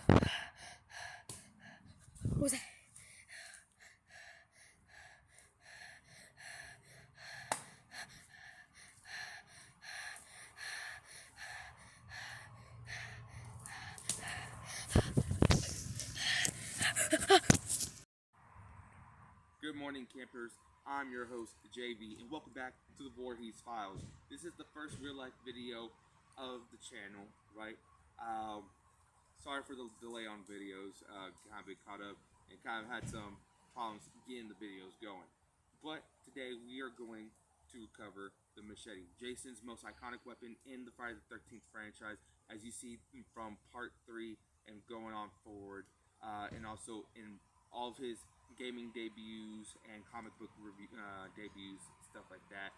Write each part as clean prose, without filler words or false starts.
What was that? Good morning, campers. I'm your host, JV, and welcome back to the Voorhees Files. This is the first real-life video of the channel, right? Sorry for the delay on videos. Kind of been caught up and kind of had some problems getting the videos going. But today we are going to cover the machete, Jason's most iconic weapon in the Friday the 13th franchise, as you see from part 3 and going on forward, and also in all of his gaming debuts and comic book debuts, stuff like that.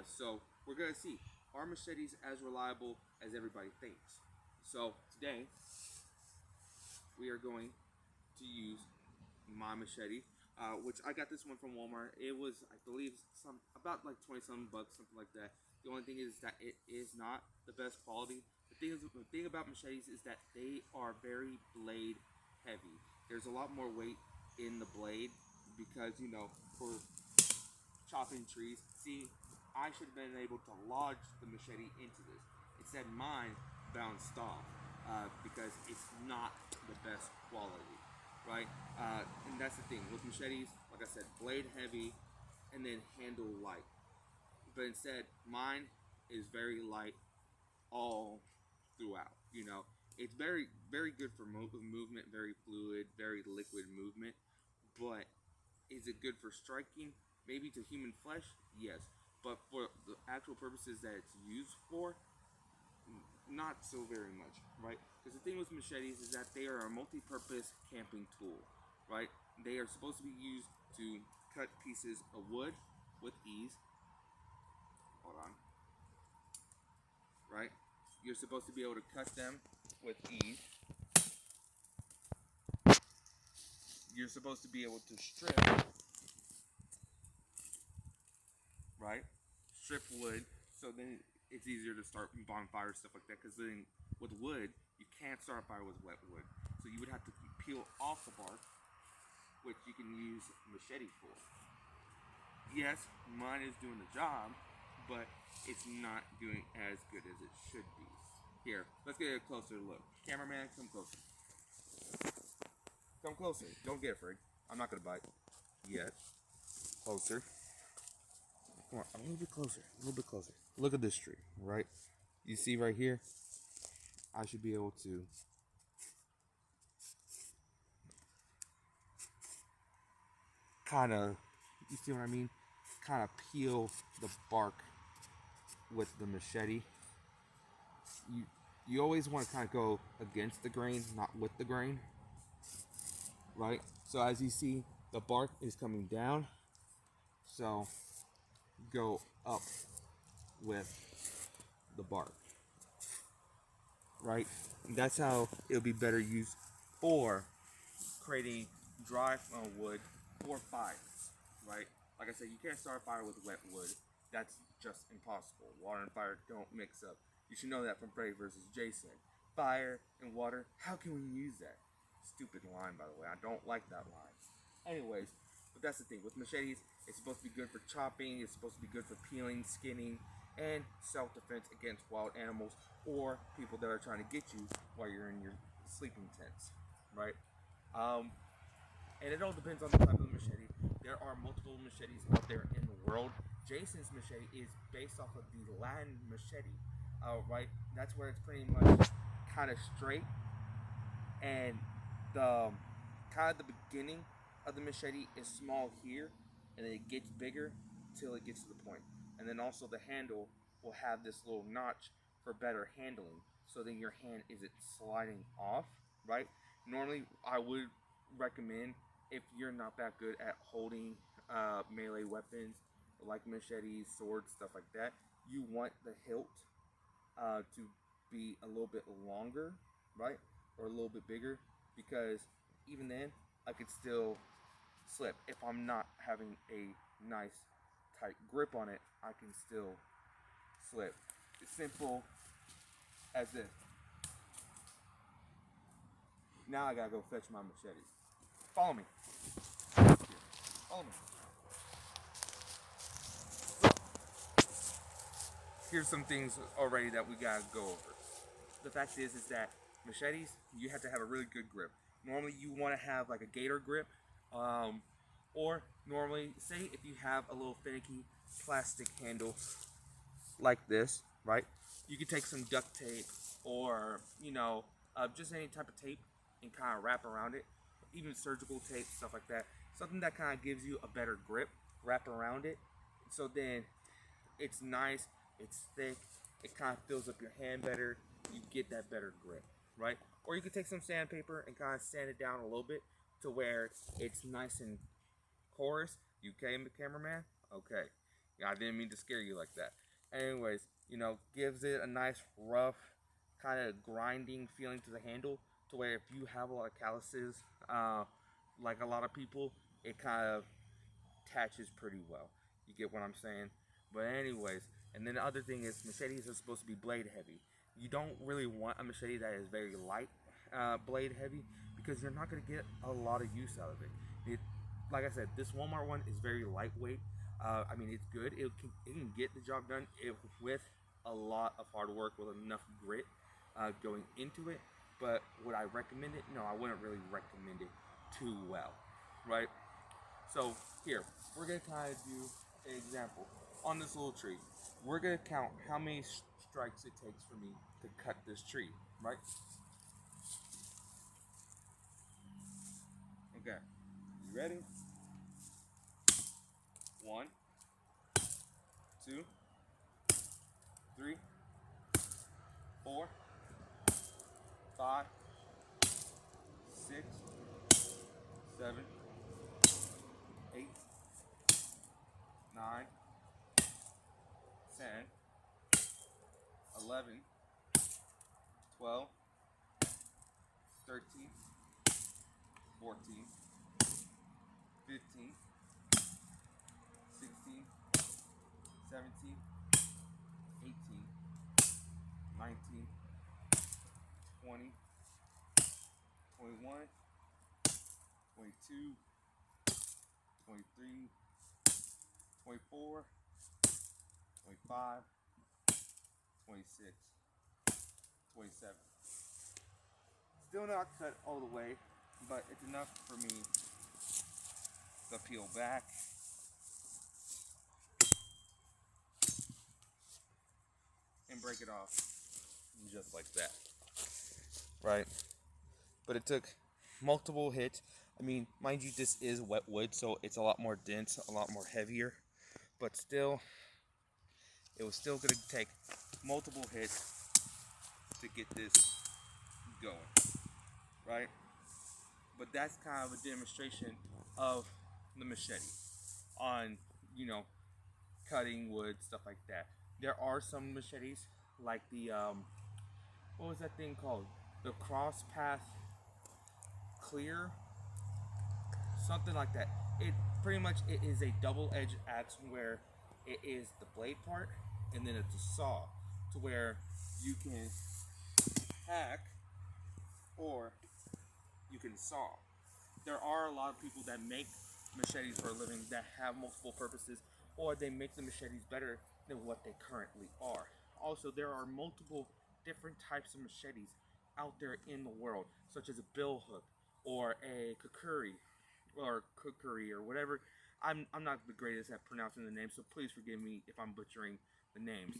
So we're gonna see, are machetes as reliable as everybody thinks? So today we are going to use my machete, which I got this one from Walmart. It was, I believe, about like 20 something bucks, something like that. The only thing is that it is not the best quality. The thing about machetes is that they are very blade heavy. There's a lot more weight in the blade because, you know, for chopping trees. See, I should have been able to lodge the machete into this. Instead, mine bounced off because it's not the best quality, right? And that's the thing with machetes. Like I said, blade heavy and then handle light. But instead, mine is very light all throughout. You know, it's very, very good for movement, very fluid, very liquid movement. But is it good for striking? Maybe to human flesh, yes. But for the actual purposes that it's used for, not so very much, right? Because the thing with machetes is that they are a multi-purpose camping tool, right? They are supposed to be used to cut pieces of wood with ease. Hold on. Right? You're supposed to be able to cut them with ease. You're supposed to be able to strip, right? Strip wood, so then it's easier to start bonfires, stuff like that. Because then with wood, you can't start a fire with wet wood, so you would have to peel off the bark, which you can use machete for. Yes, mine is doing the job, but it's not doing as good as it should be. Here, let's get a closer look. Cameraman, come closer. Come closer. Don't get afraid. I'm not gonna bite yet. Closer. Come on, a little bit closer. A little bit closer. Look at this tree, right? You see right here? I should be able to kind of, you see what I mean? Kind of peel the bark with the machete. You always want to kind of go against the grain, not with the grain, right? So as you see, the bark is coming down. So go up with the bark, right? And that's how it'll be better used for creating dry wood for fires, right? Like I said, you can't start a fire with wet wood. That's just impossible. Water and fire don't mix up. You should know that from Prey versus Jason. Fire and water, how can we use that? Stupid line, by the way. I don't like that line. Anyways, but that's the thing. With machetes, it's supposed to be good for chopping, it's supposed to be good for peeling, skinning, and self-defense against wild animals or people that are trying to get you while you're in your sleeping tents, right? And it all depends on the type of machete. There are multiple machetes out there in the world. Jason's machete is based off of the Latin machete, right? That's where it's pretty much kind of straight, and the kind of the beginning of the machete is small here, and then it gets bigger till it gets to the point. And then also the handle will have this little notch for better handling, so then your hand isn't sliding off, right? Normally, I would recommend, if you're not that good at holding melee weapons like machetes, swords, stuff like that, you want the hilt to be a little bit longer, right? Or a little bit bigger, because even then, I could still slip. If I'm not having a nice tight grip on it, I can still slip. It's simple as this. Now I gotta go fetch my machete. Follow me. Follow me. Here's some things already that we gotta go over. The fact is that machetes, you have to have a really good grip. Normally you want to have like a gator grip, or normally, say if you have a little finicky plastic handle like this, right? You could take some duct tape or, just any type of tape and kind of wrap around it. Even surgical tape, stuff like that. Something that kind of gives you a better grip, wrap around it. So then it's nice, it's thick, it kind of fills up your hand better, you get that better grip, right? Or you could take some sandpaper and kind of sand it down a little bit to where it's nice and porous. You okay, cameraman? Okay. Yeah, I didn't mean to scare you like that. Anyways, gives it a nice rough kind of grinding feeling to the handle to where if you have a lot of calluses, like a lot of people, it kind of attaches pretty well. You get what I'm saying? But anyways, and then the other thing is machetes are supposed to be blade heavy. You don't really want a machete that is very light blade heavy because you're not going to get a lot of use out of it. Like I said, this Walmart one is very lightweight. It's good. It can get the job done with a lot of hard work, with enough grit going into it. But would I recommend it? No, I wouldn't really recommend it too well, right? So here, we're going to kind of do an example. On this little tree, we're going to count how many strikes it takes for me to cut this tree, right? Okay, you ready? 1, 2, 3, 4, 5, 6, 7, 8, 9, 10, 11, 12, 13, 14, 15, 16, 17, 18, 19, 20, 21, 22, 23, 24, 25, 26, 27. Still not cut all the way, but it's enough for me to peel back. And break it off just like that. Right? But it took multiple hits. Mind you, this is wet wood, so it's a lot more dense, a lot more heavier. But still, it was still going to take multiple hits to get this going. Right? But that's kind of a demonstration of the machete on, cutting wood, stuff like that. There are some machetes, like the, what was that thing called? The Cross Path Clear? Something like that. It pretty much it is a double-edged axe where it is the blade part and then it's a saw to where you can hack or you can saw. There are a lot of people that make machetes for a living that have multiple purposes, or they make the machetes better than what they currently are. Also, there are multiple different types of machetes out there in the world, such as a bill hook or a kukuri or whatever. I'm not the greatest at pronouncing the names, so please forgive me if I'm butchering the names.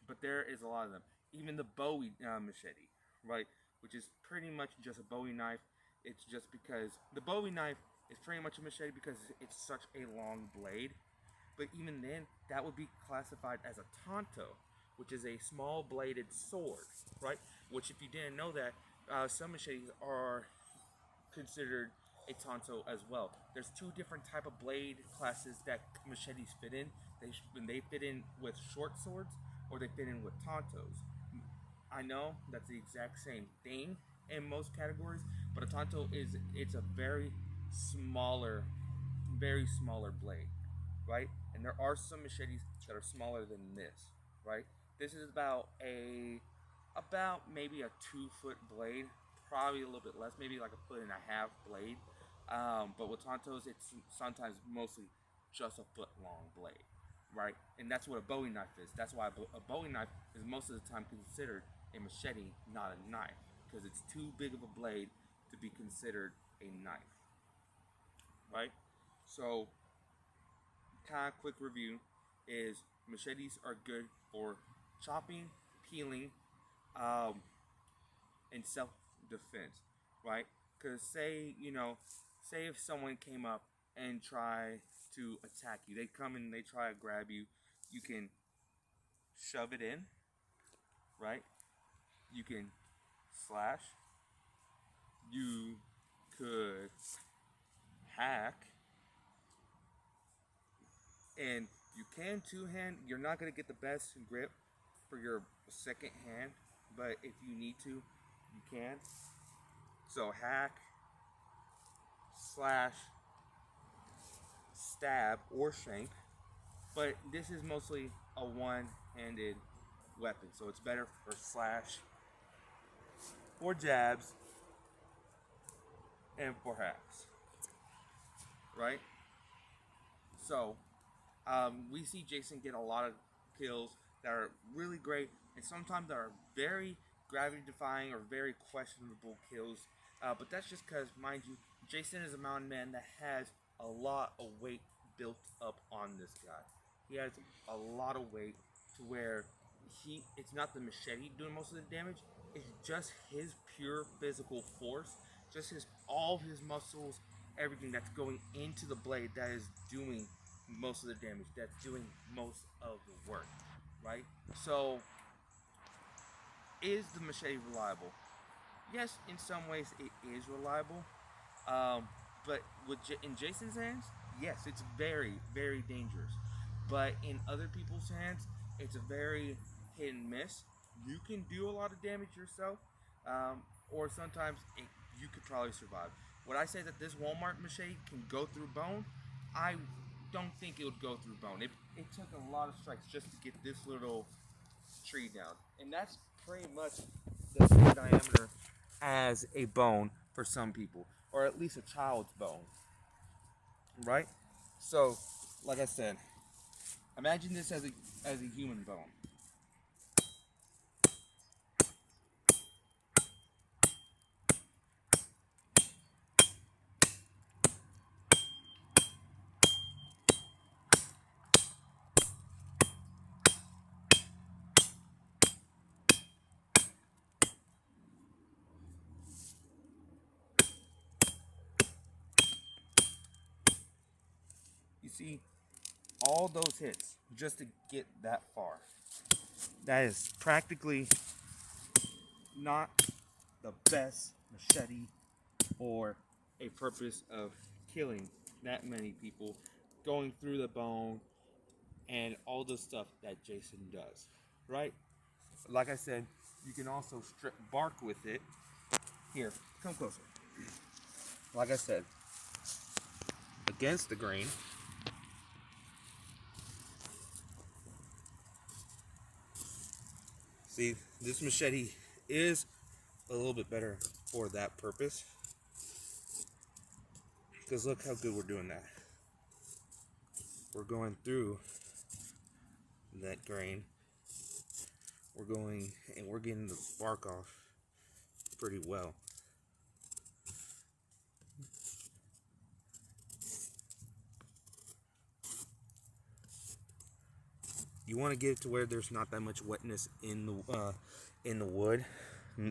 But there is a lot of them. Even the Bowie machete, right, which is pretty much just a Bowie knife. It's just because the Bowie knife is pretty much a machete because it's such a long blade. But even then, that would be classified as a tanto, which is a small bladed sword, right? Which, if you didn't know that, some machetes are considered a tanto as well. There's two different type of blade classes that machetes fit in. They fit in with short swords or they fit in with tantos. I know that's the exact same thing in most categories, but a tanto it's a very smaller blade, right? And there are some machetes that are smaller than this, right? This is about maybe a 2-foot blade, probably a little bit less, maybe like 1.5 foot blade. But with Tontos, it's sometimes mostly just a foot long blade, right? And that's what a Bowie knife is. That's why a Bowie knife is most of the time considered a machete, not a knife, because it's too big of a blade to be considered a knife, right? So, kind of quick review is machetes are good for chopping, peeling, um, and self-defense, right? Because say if someone came up and try to attack you, they come and they try to grab you, you can shove it in, right? You can slash, you could hack, and you can two-hand. You're not going to get the best grip for your second hand, but if you need to, you can. So hack, slash, stab, or shank. But this is mostly a one-handed weapon, so it's better for slash, for jabs, and for hacks, right? So we see Jason get a lot of kills that are really great, and sometimes that are very gravity-defying or very questionable kills. But that's just because, mind you, Jason is a mountain man that has a lot of weight built up on this guy. He has a lot of weight to where it's not the machete doing most of the damage. It's just his pure physical force, just all of his muscles, everything that's going into the blade that is doing most of the damage, that's doing most of the work, right? So, is the machete reliable? Yes, in some ways it is reliable, but in Jason's hands, yes, it's very, very dangerous. But in other people's hands, it's a very hit and miss. You can do a lot of damage yourself, or sometimes you could probably survive. Would I say that this Walmart machete can go through bone? I don't think it would go through bone. It took a lot of strikes just to get this little tree down, and that's pretty much the same diameter as a bone for some people, or at least a child's bone, right? So, like I said, imagine this as a human bone. You see, all those hits just to get that far. That is practically not the best machete for a purpose of killing that many people, going through the bone, and all the stuff that Jason does, right? Like I said, you can also strip bark with it. Here, come closer. Like I said, against the grain. See, this machete is a little bit better for that purpose. Because look how good we're doing that. We're going through that grain. We're going and we're getting the bark off pretty well. You want to get it to where there's not that much wetness in the wood.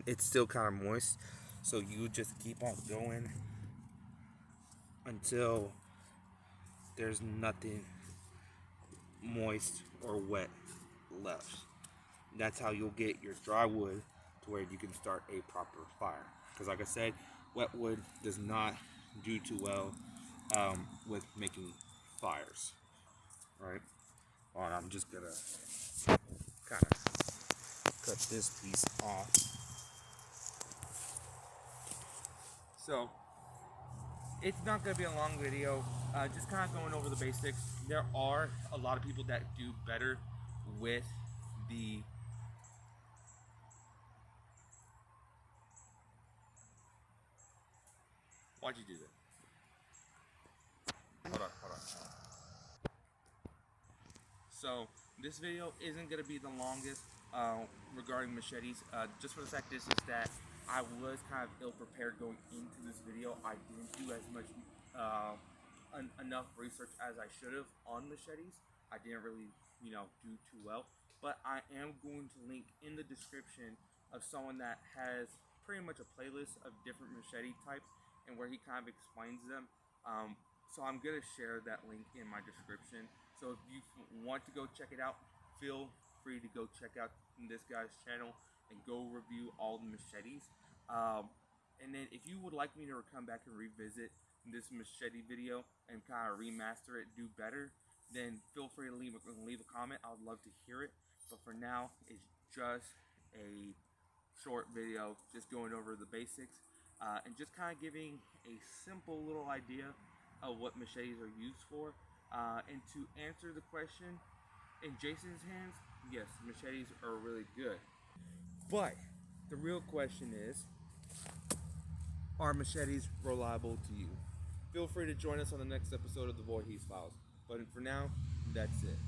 It's still kind of moist, so you just keep on going until there's nothing moist or wet left. That's how you'll get your dry wood to where you can start a proper fire. Because like I said, wet wood does not do too well with making fires, right? Well, I'm just gonna kind of cut this piece off. So it's not gonna be a long video. Just kind of going over the basics. There are a lot of people that do better with the Why'd you do that? Hold on. So this video isn't going to be the longest regarding machetes. Just for the fact is that I was kind of ill-prepared going into this video. I didn't do as much enough research as I should have on machetes. I didn't really, do too well. But I am going to link in the description of someone that has pretty much a playlist of different machete types and where he kind of explains them. So I'm going to share that link in my description. So if you want to go check it out, feel free to go check out this guy's channel and go review all the machetes. And then if you would like me to come back and revisit this machete video and kind of remaster it, do better, then feel free to leave a comment. I would love to hear it. But for now, it's just a short video, just going over the basics and just kind of giving a simple little idea of what machetes are used for. And to answer the question, in Jason's hands, yes, machetes are really good. But the real question is, are machetes reliable to you? Feel free to join us on the next episode of the Voorhees Files. But for now, that's it.